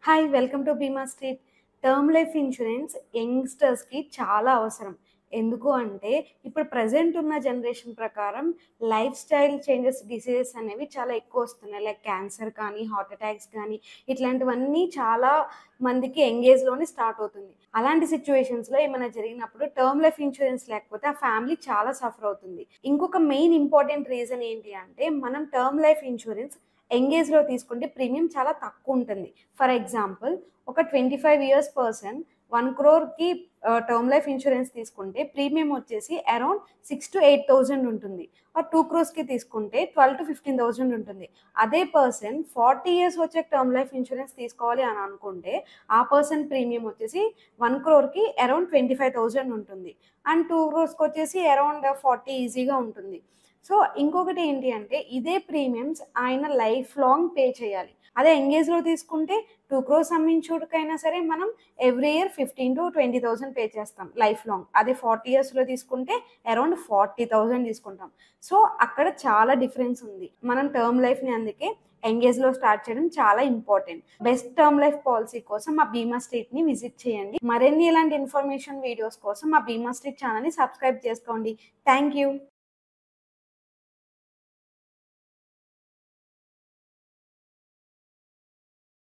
Hi welcome to బీమా street. Term life insurance యంగ్స్టర్స్కి చాలా అవసరం. ఎందుకు అంటే ఇప్పుడు ప్రజెంట్ ఉన్న జనరేషన్ ప్రకారం లైఫ్ స్టైల్ చేంజెస్, డిసీజెస్ అనేవి చాలా ఎక్కువ వస్తున్నాయి. లైక్ క్యాన్సర్ కానీ, హార్ట్ అటాక్స్ కానీ, ఇట్లాంటివన్నీ చాలా మందికి యంగ్ ఏజ్లోనే స్టార్ట్ అవుతుంది. అలాంటి సిచ్యువేషన్స్లో ఏమైనా జరిగినప్పుడు టర్మ్ లైఫ్ ఇన్సూరెన్స్ లేకపోతే ఆ ఫ్యామిలీ చాలా సఫర్ అవుతుంది. ఇంకొక మెయిన్ ఇంపార్టెంట్ రీజన్ ఏంటి అంటే మనం టర్మ్ లైఫ్ ఇన్సూరెన్స్ ఎంగేజ్లో తీసుకుంటే ప్రీమియం చాలా తక్కువ ఉంటుంది. ఫర్ ఎగ్జాంపుల్, ఒక 25 years person 1 crore term life insurance తీసుకుంటే ప్రీమియం వచ్చేసి అరౌండ్ 6,000 to 8,000 ఉంటుంది. 2 crores తీసుకుంటే 12,000 to 15,000 ఉంటుంది. అదే పర్సన్ 40 ఇయర్స్ వచ్చే టర్మ్ లైఫ్ ఇన్సూరెన్స్ తీసుకోవాలి అని అనుకుంటే ఆ పర్సన్ ప్రీమియం వచ్చేసి 1 crore అరౌండ్ 25,000 ఉంటుంది. అండ్ 2 crores వచ్చేసి అరౌండ్ 40 ఈజీగా ఉంటుంది. సో ఇంకొకటి ఏంటి అంటే ఇదే ప్రీమియమ్స్ ఆయన లైఫ్ లాంగ్ పే చేయాలి. అదే ఎంగేజ్లో తీసుకుంటే 2 crores అమ్మించుడికైనా సరే మనం ఎవ్రీ ఇయర్ 15,000 to 20,000 పే చేస్తాం లైఫ్ లాంగ్. అదే 40 ఇయర్స్లో తీసుకుంటే అరౌండ్ 40,000 తీసుకుంటాం. సో అక్కడ చాలా డిఫరెన్స్ ఉంది. మనం టర్మ్ లైఫ్ని అందుకే ఎంగేజ్లో స్టార్ట్ చేయడం చాలా important. Best term life policy కోసం మా బీమా స్ట్రీట్ని విజిట్ చేయండి. మరిన్ని ఇలాంటి ఇన్ఫర్మేషన్ వీడియోస్ కోసం మా బీమా స్ట్రీట్ ఛానల్ని సబ్స్క్రైబ్ చేసుకోండి. Thank you.